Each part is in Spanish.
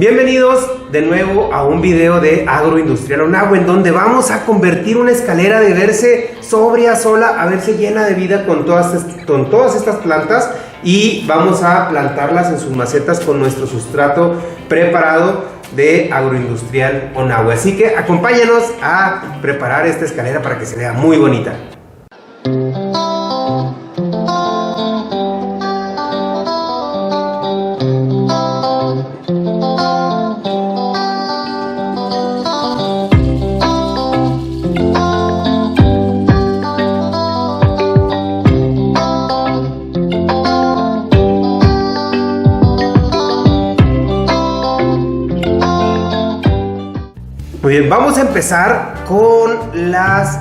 Bienvenidos de nuevo a un video de Agroindustrial Onagua, en donde vamos a convertir una escalera de verse sobria, sola, a verse llena de vida con todas estas plantas, y vamos a plantarlas en sus macetas con nuestro sustrato preparado de Agroindustrial Onagua. Así que acompáñanos a preparar esta escalera para que se vea muy bonita. Muy bien, vamos a empezar con las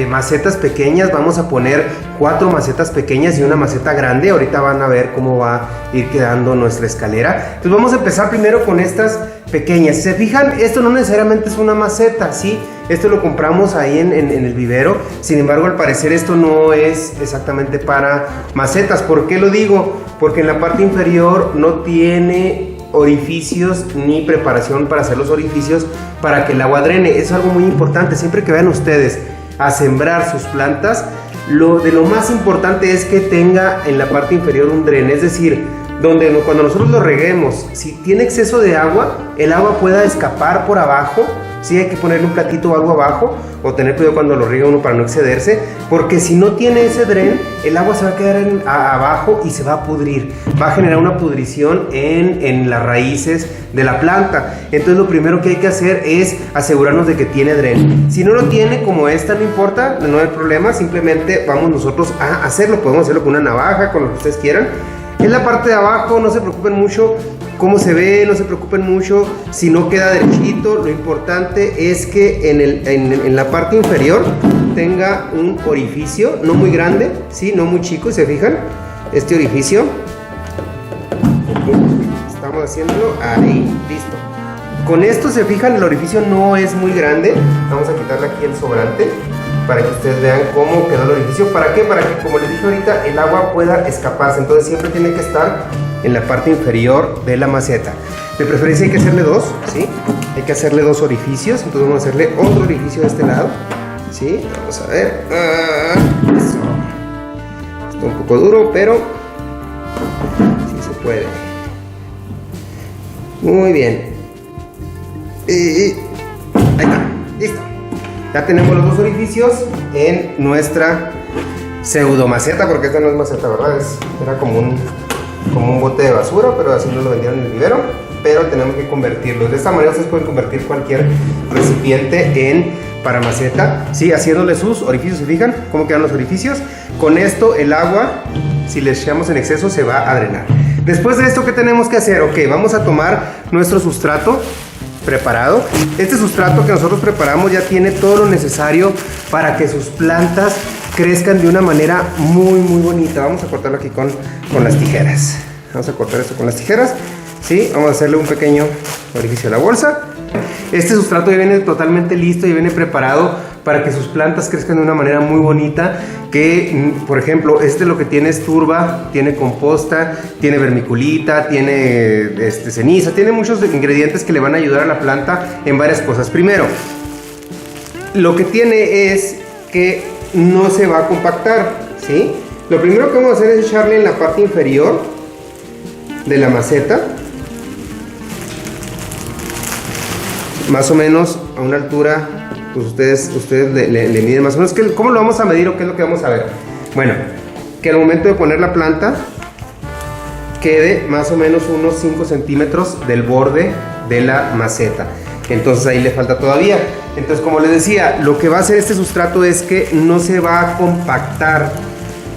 macetas pequeñas. Vamos a poner 4 macetas pequeñas y una maceta grande. Ahorita van a ver cómo va a ir quedando nuestra escalera. Entonces vamos a empezar primero con estas pequeñas. Si se fijan, esto no necesariamente es una maceta, ¿sí? Esto lo compramos ahí en el vivero. Sin embargo, al parecer esto no es exactamente para macetas. ¿Por qué lo digo? Porque en la parte inferior no tiene orificios ni preparación para hacer los orificios para que el agua drene. Es algo muy importante. Siempre que vayan ustedes a sembrar sus plantas, lo más importante es que tenga en la parte inferior un dren, es decir, cuando nosotros lo reguemos, si tiene exceso de agua, el agua pueda escapar por abajo. Sí, hay que ponerle un platito o algo abajo, o tener cuidado cuando lo riega uno para no excederse, porque si no tiene ese dren, el agua se va a quedar abajo y se va a pudrir, va a generar una pudrición en las raíces de la planta. Entonces lo primero que hay que hacer es asegurarnos de que tiene dren. Si no lo tiene, como esta, no importa, no hay problema, simplemente vamos nosotros a hacerlo. Podemos hacerlo con una navaja, con lo que ustedes quieran. En la parte de abajo no se preocupen mucho cómo se ve, no se preocupen mucho si no queda derechito. Lo importante es que en la parte inferior tenga un orificio, no muy grande, ¿sí? No muy chico, ¿se fijan? Este orificio, estamos haciéndolo ahí, listo. Con esto, se fijan, el orificio no es muy grande. Vamos a quitarle aquí el sobrante para que ustedes vean cómo quedó el orificio. ¿Para qué? Para que, como les dije ahorita, el agua pueda escaparse. Entonces siempre tiene que estar en la parte inferior de la maceta. De preferencia hay que hacerle 2, ¿sí? Hay que hacerle 2 orificios. Entonces vamos a hacerle otro orificio de este lado, ¿sí? Vamos a ver. Eso. Está un poco duro, pero sí se puede. Muy bien. Ahí está, listo. Ya tenemos los 2 orificios en nuestra pseudo maceta, porque esta no es maceta, ¿verdad? Era como un bote de basura, pero así nos lo vendieron en el vivero. Pero tenemos que convertirlo. De esta manera ustedes pueden convertir cualquier recipiente para maceta, ¿sí? Haciéndole sus orificios. ¿Se fijan cómo quedan los orificios? Con esto el agua, si le echamos en exceso, se va a drenar. Después de esto, ¿qué tenemos que hacer? Ok, vamos a tomar nuestro sustrato preparado. Este sustrato que nosotros preparamos ya tiene todo lo necesario para que sus plantas crezcan de una manera muy bonita. Vamos a cortarlo aquí con las tijeras. Vamos a cortar esto con las tijeras, ¿sí? Vamos a hacerle un pequeño orificio a la bolsa. Este sustrato ya viene totalmente listo y viene preparado para que sus plantas crezcan de una manera muy bonita. Que, por ejemplo, lo que tiene es turba, tiene composta, tiene vermiculita, tiene ceniza, tiene muchos ingredientes que le van a ayudar a la planta en varias cosas. Primero, lo que tiene es que no se va a compactar, ¿sí? Lo primero que vamos a hacer es echarle en la parte inferior de la maceta, más o menos a una altura, pues ustedes le miden más o menos. ¿Cómo lo vamos a medir o qué es lo que vamos a ver? Bueno, que al momento de poner la planta quede más o menos unos 5 centímetros del borde de la maceta. Entonces ahí le falta todavía. Entonces, como les decía, lo que va a hacer este sustrato es que no se va a compactar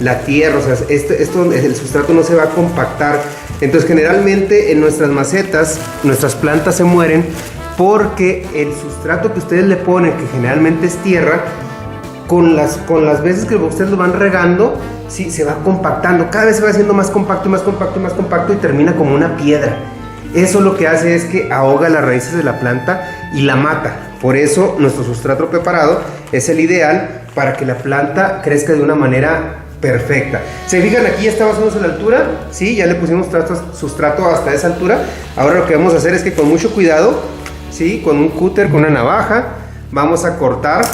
la tierra. O sea, el sustrato no se va a compactar. Entonces, generalmente en nuestras macetas, nuestras plantas se mueren porque el sustrato que ustedes le ponen, que generalmente es tierra, con las veces que ustedes lo van regando, sí, se va compactando. Cada vez se va haciendo más compacto, más compacto, más compacto, y termina como una piedra. Eso lo que hace es que ahoga las raíces de la planta y la mata. Por eso nuestro sustrato preparado es el ideal para que la planta crezca de una manera perfecta. Se fijan, aquí ya está más o menos a la altura, ¿sí? Ya le pusimos sustrato hasta esa altura. Ahora lo que vamos a hacer es que con mucho cuidado, ¿sí? Con un cúter, con una navaja, vamos a cortar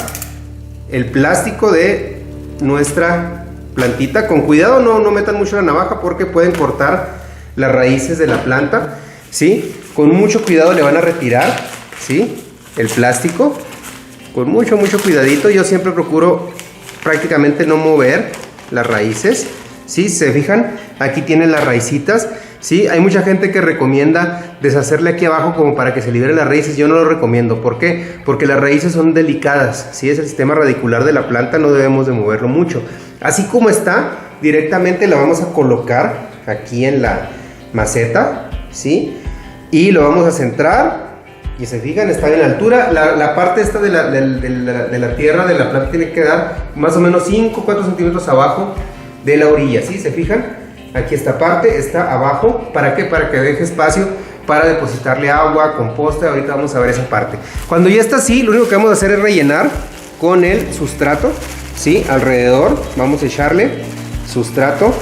el plástico de nuestra plantita. Con cuidado, no metan mucho la navaja porque pueden cortar las raíces de la planta, ¿sí? Con mucho cuidado le van a retirar, ¿sí? El plástico, con mucho cuidadito. Yo siempre procuro prácticamente no mover las raíces, ¿sí? Se fijan, aquí tienen las raicitas, ¿sí? Hay mucha gente que recomienda deshacerle aquí abajo como para que se liberen las raíces. Yo no lo recomiendo. ¿Por qué? Porque las raíces son delicadas, ¿sí? Es el sistema radicular de la planta, no debemos de moverlo mucho. Así como está, directamente la vamos a colocar aquí en la maceta, ¿sí? Y lo vamos a centrar. Y se fijan, está bien a la altura. La parte esta de la tierra de la planta tiene que dar más o menos 5-4 centímetros abajo de la orilla, ¿sí? Se fijan, aquí esta parte está abajo. ¿Para qué? Para que deje espacio para depositarle agua, composta. Ahorita vamos a ver esa parte. Cuando ya está así, lo único que vamos a hacer es rellenar con el sustrato, ¿sí? Alrededor vamos a echarle sustrato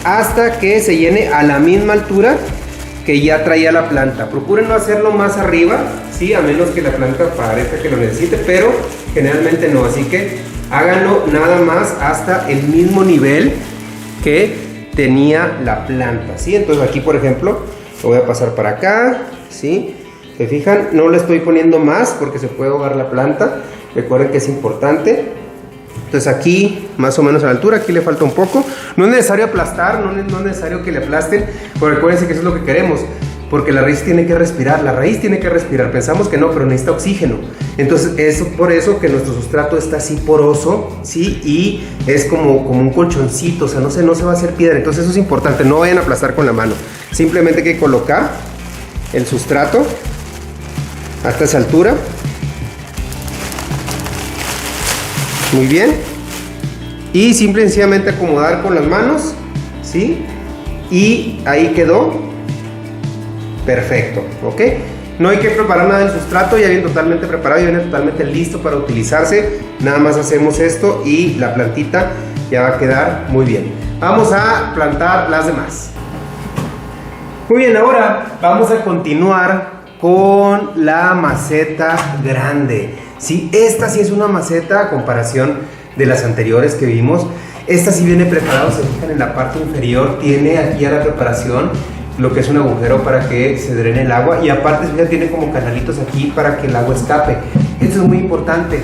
hasta que se llene a la misma altura que ya traía la planta. Procuren no hacerlo más arriba, ¿sí? A menos que la planta parezca que lo necesite, pero generalmente no. Así que háganlo nada más hasta el mismo nivel que tenía la planta, ¿sí? Entonces aquí, por ejemplo, lo voy a pasar para acá, ¿sí? Se fijan, no le estoy poniendo más porque se puede ahogar la planta. Recuerden que es importante. Entonces aquí, más o menos a la altura, aquí le falta un poco. No es necesario aplastar, no es necesario que le aplasten, pero recuerden que eso es lo que queremos, porque la raíz tiene que respirar, Pensamos que no, pero necesita oxígeno. Entonces es por eso que nuestro sustrato está así poroso, ¿sí? Y es como un colchoncito, o sea, no se va a hacer piedra. Entonces eso es importante, no vayan a aplastar con la mano. Simplemente hay que colocar el sustrato hasta esa altura. Muy bien. Y simple y sencillamente acomodar con las manos, ¿sí? Y ahí quedó. Perfecto, ¿ok? No hay que preparar nada del sustrato, ya viene totalmente preparado, ya viene totalmente listo para utilizarse. Nada más hacemos esto y la plantita ya va a quedar muy bien. Vamos a plantar las demás. Muy bien, ahora vamos a continuar con la maceta grande. Sí, esta sí es una maceta a comparación de las anteriores que vimos. Esta sí viene preparada, se fijan en la parte inferior, tiene aquí ya la preparación, lo que es un agujero para que se drene el agua, y aparte ya tiene como canalitos aquí para que el agua escape. Esto es muy importante.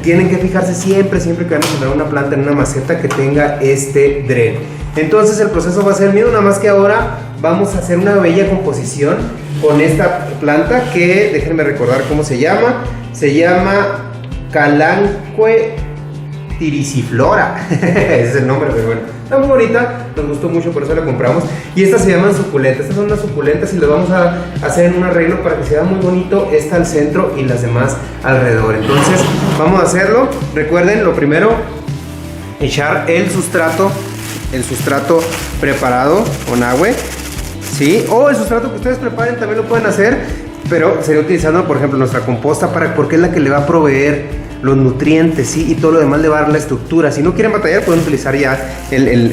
Tienen que fijarse siempre que van a sembrar una planta en una maceta que tenga este dren. Entonces el proceso va a ser mío, nada más que ahora vamos a hacer una bella composición con esta planta que, déjenme recordar cómo se llama. Se llama Kalanchoe tiriciflora. Ese es el nombre, pero bueno, está muy bonita, nos gustó mucho, por eso la compramos. Y estas se llaman suculentas. Estas son las suculentas y las vamos a hacer en un arreglo para que sea muy bonito. Esta al centro y las demás alrededor. Entonces vamos a hacerlo. Recuerden, lo primero, echar el sustrato preparado con agua, ¿sí? O el sustrato que ustedes preparen también lo pueden hacer, pero sería utilizando, por ejemplo, nuestra composta porque es la que le va a proveer los nutrientes, ¿sí? Y todo lo demás le va a dar la estructura. Si no quieren batallar, pueden utilizar ya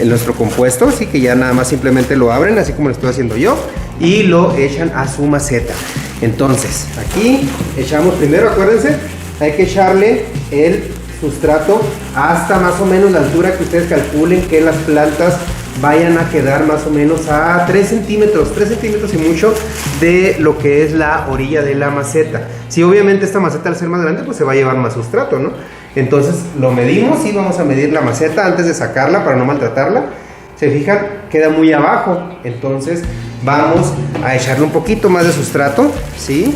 nuestro compuesto, así que ya nada más simplemente lo abren, así como lo estoy haciendo yo, y lo echan a su maceta. Entonces, aquí echamos primero, acuérdense, hay que echarle el sustrato hasta más o menos la altura que ustedes calculen que las plantas vayan a quedar más o menos a 3 centímetros y mucho de lo que es la orilla de la maceta. Si obviamente esta maceta al ser más grande pues se va a llevar más sustrato, ¿no? Entonces lo medimos y vamos a medir la maceta antes de sacarla para no maltratarla. Se fijan, queda muy abajo, entonces vamos a echarle un poquito más de sustrato, ¿sí?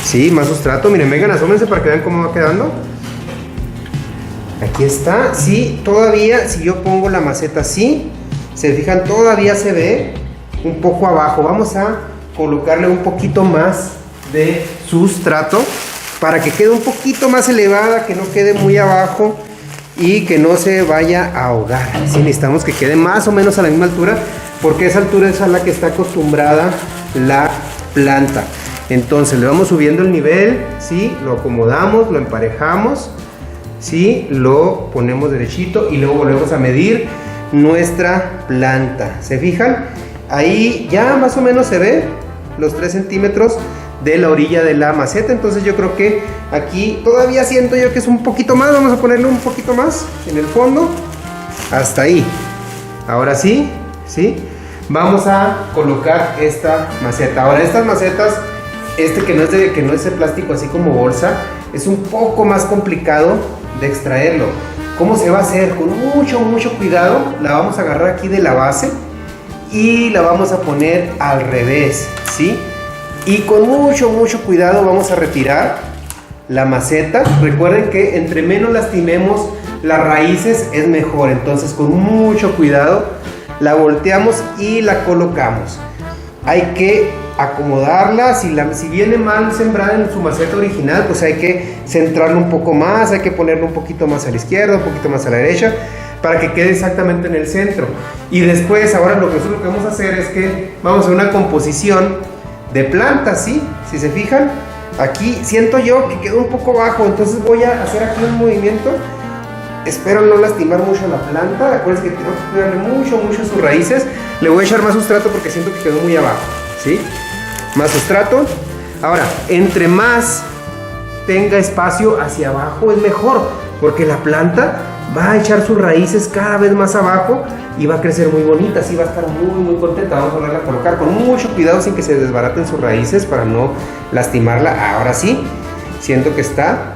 Sí, más sustrato. Miren, vengan, asómense para que vean cómo va quedando. Aquí está. Sí, todavía, si yo pongo la maceta así, se fijan, todavía se ve un poco abajo. Vamos a colocarle un poquito más de sustrato para que quede un poquito más elevada, que no quede muy abajo y que no se vaya a ahogar. Sí, necesitamos que quede más o menos a la misma altura, porque esa altura es a la que está acostumbrada la planta. Entonces le vamos subiendo el nivel, ¿sí? Lo acomodamos, lo emparejamos, ¿sí? Lo ponemos derechito y luego volvemos a medir nuestra planta. ¿Se fijan? Ahí ya más o menos se ve los 3 centímetros de la orilla de la maceta. Entonces yo creo que aquí todavía siento yo que es un poquito más. Vamos a ponerle un poquito más en el fondo. Hasta ahí. Ahora sí, ¿sí? Vamos a colocar esta maceta. Ahora estas macetas, que no es de plástico así como bolsa, es un poco más complicado de extraerlo. ¿Cómo se va a hacer? Con mucho cuidado la vamos a agarrar aquí de la base y la vamos a poner al revés, ¿sí? Y con mucho cuidado vamos a retirar la maceta. Recuerden que entre menos lastimemos las raíces es mejor. Entonces con mucho cuidado la volteamos y la colocamos. Hay que acomodarla. Si viene mal sembrada en su maceta original, pues hay que centrarla un poco más, hay que ponerla un poquito más a la izquierda, un poquito más a la derecha, para que quede exactamente en el centro. Y después, ahora lo que nosotros vamos a hacer es que vamos a hacer una composición de plantas, ¿sí? Si se fijan, aquí siento yo que quedó un poco bajo, entonces voy a hacer aquí un movimiento. Espero no lastimar mucho la planta. Acuérdense que tengo que cuidarle mucho sus raíces. Le voy a echar más sustrato porque siento que quedó muy abajo, ¿sí? Más sustrato. Ahora, entre más tenga espacio hacia abajo es mejor, porque la planta va a echar sus raíces cada vez más abajo y va a crecer muy bonita, así va a estar muy contenta. Vamos a volverla a colocar con mucho cuidado sin que se desbaraten sus raíces para no lastimarla. Ahora sí, siento que está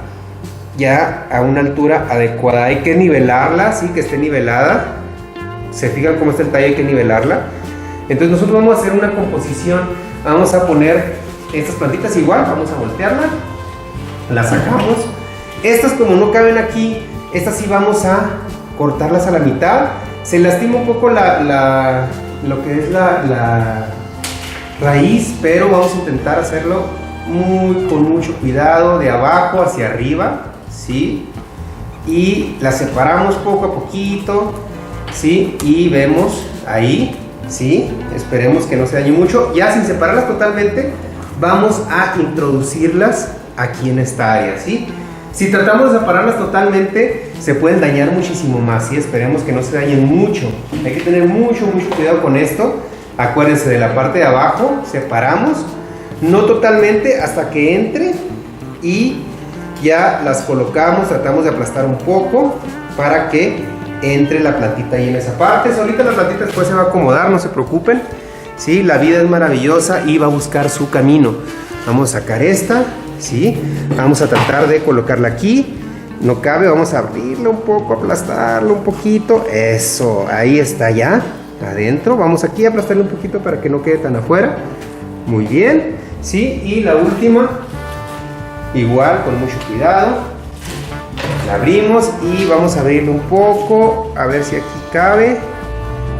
ya a una altura adecuada. Hay que nivelarla, sí, que esté nivelada. Se fijan cómo está el tallo, hay que nivelarla. Entonces nosotros vamos a hacer una composición. Vamos a poner estas plantitas igual, vamos a voltearla, la sacamos. Estas, como no caben aquí, estas sí vamos a cortarlas a la mitad. Se lastima un poco lo que es la raíz, pero vamos a intentar hacerlo con mucho cuidado, de abajo hacia arriba, ¿sí? Y la separamos poco a poquito, ¿sí? Y vemos ahí, ¿sí? Esperemos que no se dañe mucho. Ya sin separarlas totalmente, vamos a introducirlas aquí en esta área, ¿sí? Si tratamos de separarlas totalmente, se pueden dañar muchísimo más, ¿sí? Esperemos que no se dañen mucho. Hay que tener mucho cuidado con esto. Acuérdense de la parte de abajo, separamos, no totalmente hasta que entre, y ya las colocamos, tratamos de aplastar un poco para que entre la plantita ahí en esa parte. Ahorita la plantita después se va a acomodar, no se preocupen, ¿sí? La vida es maravillosa y va a buscar su camino. Vamos a sacar esta, ¿sí? Vamos a tratar de colocarla aquí. No cabe, vamos a abrirla un poco, aplastarla un poquito. Eso, ahí está ya, adentro. Vamos aquí a aplastarla un poquito para que no quede tan afuera. Muy bien, ¿sí? Y la última, igual, con mucho cuidado. La abrimos y vamos a abrirla un poco, a ver si aquí cabe.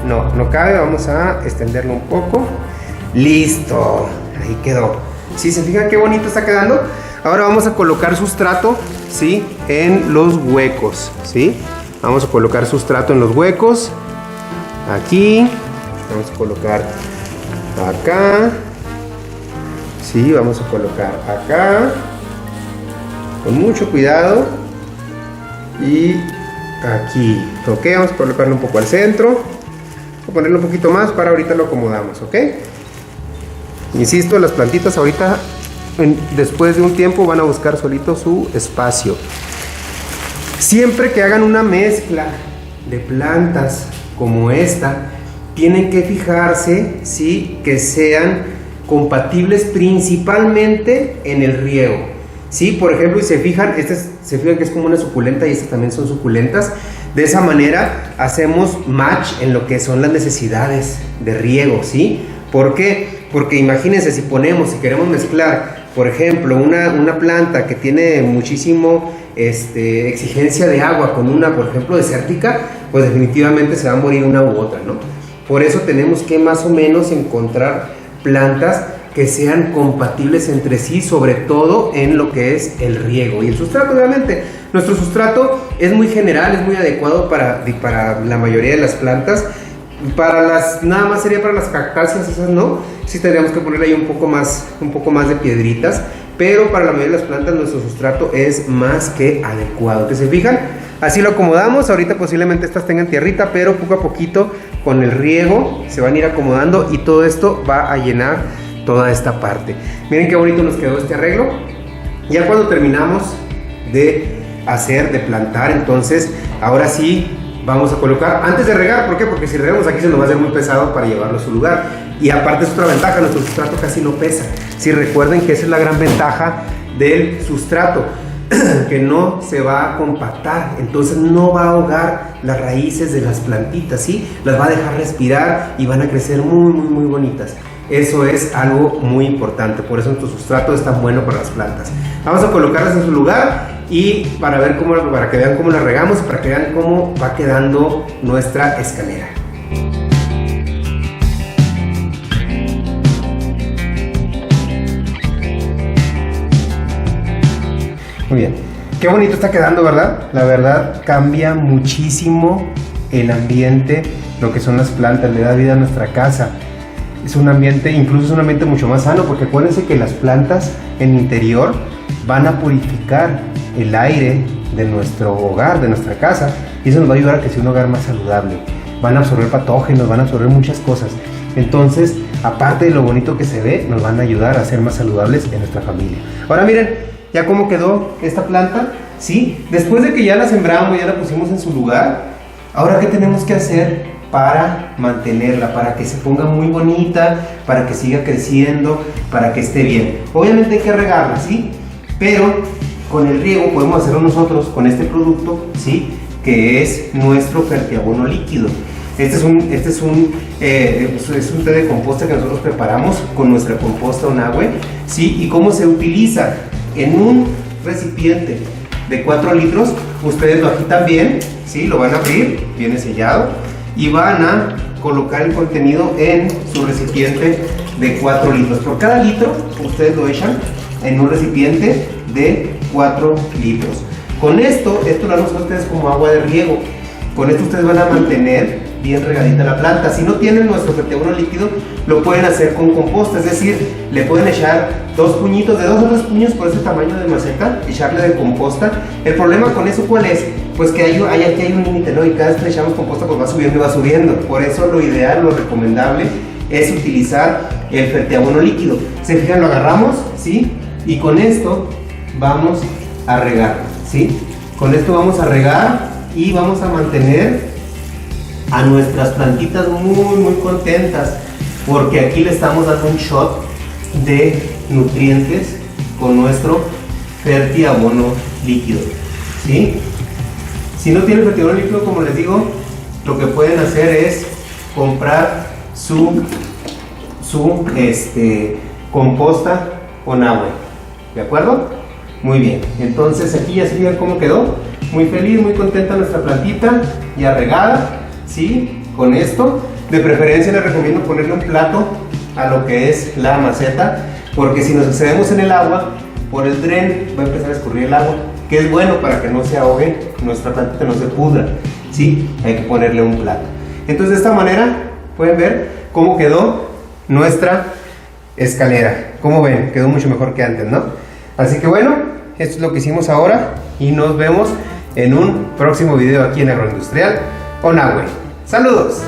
No cabe, vamos a extenderlo un poco. Listo, ahí quedó. ¿Sí se fijan qué bonito está quedando? Ahora vamos a colocar sustrato, ¿sí? En los huecos, ¿sí? Vamos a colocar sustrato en los huecos. Aquí. Vamos a colocar acá. Sí, vamos a colocar acá. Con mucho cuidado. Y aquí. Ok, vamos a colocarlo un poco al centro. Voy a ponerlo un poquito más para ahorita lo acomodamos, ¿ok? Insisto, las plantitas ahorita, después de un tiempo, van a buscar solito su espacio. Siempre que hagan una mezcla de plantas como esta, tienen que fijarse, ¿sí? Que sean compatibles principalmente en el riego, ¿sí? Por ejemplo, si se fijan, se fijan que es como una suculenta y estas también son suculentas. De esa manera hacemos match en lo que son las necesidades de riego, ¿sí? ¿Por qué? Porque imagínense, si queremos mezclar, por ejemplo, una planta que tiene muchísimo exigencia de agua con una, por ejemplo, desértica, pues definitivamente se va a morir una u otra, ¿no? Por eso tenemos que más o menos encontrar plantas que sean compatibles entre sí, sobre todo en lo que es el riego y el sustrato. Obviamente, nuestro sustrato es muy general, es muy adecuado para la mayoría de las plantas. Nada más sería para las cactáceas, esas no. Sí tendríamos que ponerle ahí un poco más de piedritas. Pero para la mayoría de las plantas nuestro sustrato es más que adecuado. ¿Que se fijan? Así lo acomodamos. Ahorita posiblemente estas tengan tierrita, pero poco a poquito con el riego se van a ir acomodando y todo esto va a llenar toda esta parte. Miren qué bonito nos quedó este arreglo. Ya cuando terminamos de plantar, entonces ahora sí vamos a colocar, antes de regar, ¿por qué? Porque si regamos aquí se nos va a hacer muy pesado para llevarlo a su lugar. Y aparte es otra ventaja, nuestro sustrato casi no pesa. Si recuerden que esa es la gran ventaja del sustrato, que no se va a compactar, entonces no va a ahogar las raíces de las plantitas, ¿sí? Las va a dejar respirar y van a crecer muy bonitas. Eso es algo muy importante, por eso nuestro sustrato es tan bueno para las plantas. Vamos a colocarlas en su lugar y para que vean cómo las regamos, para que vean cómo va quedando nuestra escalera. Muy bien, qué bonito está quedando, ¿verdad? La verdad cambia muchísimo el ambiente, lo que son las plantas, le da vida a nuestra casa. Es un ambiente, incluso es un ambiente mucho más sano, porque acuérdense que las plantas en el interior van a purificar el aire de nuestro hogar, de nuestra casa, y eso nos va a ayudar a que sea un hogar más saludable. Van a absorber patógenos, van a absorber muchas cosas. Entonces, aparte de lo bonito que se ve, nos van a ayudar a ser más saludables en nuestra familia. Ahora miren, ya cómo quedó esta planta, ¿sí? Después de que ya la sembramos, ya la pusimos en su lugar, ahora ¿qué tenemos que hacer para mantenerla? Para que se ponga muy bonita, para que siga creciendo, para que esté bien. Obviamente hay que regarla, ¿sí? Pero con el riego podemos hacerlo nosotros con este producto, ¿sí? Que es nuestro fertiabono líquido. Este es un té de composta que nosotros preparamos con nuestra composta Onagüe, ¿sí? Y cómo se utiliza en un recipiente de 4 litros, ustedes lo agitan bien, ¿sí? Lo van a abrir, viene sellado, y van a colocar el contenido en su recipiente de 4 litros. Por cada litro, ustedes lo echan en un recipiente de 4 litros. Con esto lo harán ustedes como agua de riego. Con esto ustedes van a mantener bien regadita la planta. Si no tienen nuestro fertiabono líquido, lo pueden hacer con composta, es decir, le pueden echar 2 puñitos, de 2 a 3 puños por ese tamaño de maceta, echarle de composta. El problema con eso, ¿cuál es? Pues que aquí hay un límite, ¿no? Y cada vez que le echamos composta, pues va subiendo y va subiendo. Por eso lo ideal, lo recomendable es utilizar el fertiabono líquido. Se fijan, lo agarramos, ¿sí? Y con esto vamos a regar, ¿sí? Con esto vamos a regar y vamos a mantener a nuestras plantitas muy contentas, porque aquí le estamos dando un shot de nutrientes con nuestro fertiabono líquido, ¿sí? Si no tienen fertiabono líquido, como les digo, lo que pueden hacer es comprar su composta Onagüe, ¿de acuerdo? Muy bien, entonces aquí ya se fijan cómo quedó, muy feliz, muy contenta nuestra plantita, ya regada, ¿sí? Con esto, de preferencia les recomiendo ponerle un plato a lo que es la maceta, porque si nos excedemos en el agua, por el dren va a empezar a escurrir el agua, que es bueno para que no se ahogue nuestra plantita, no se pudra, ¿sí? Hay que ponerle un plato. Entonces de esta manera pueden ver cómo quedó nuestra escalera. Como ven, quedó mucho mejor que antes, ¿no? Así que bueno, esto es lo que hicimos ahora y nos vemos en un próximo video aquí en Agroindustrial Onagüe. ¡Saludos!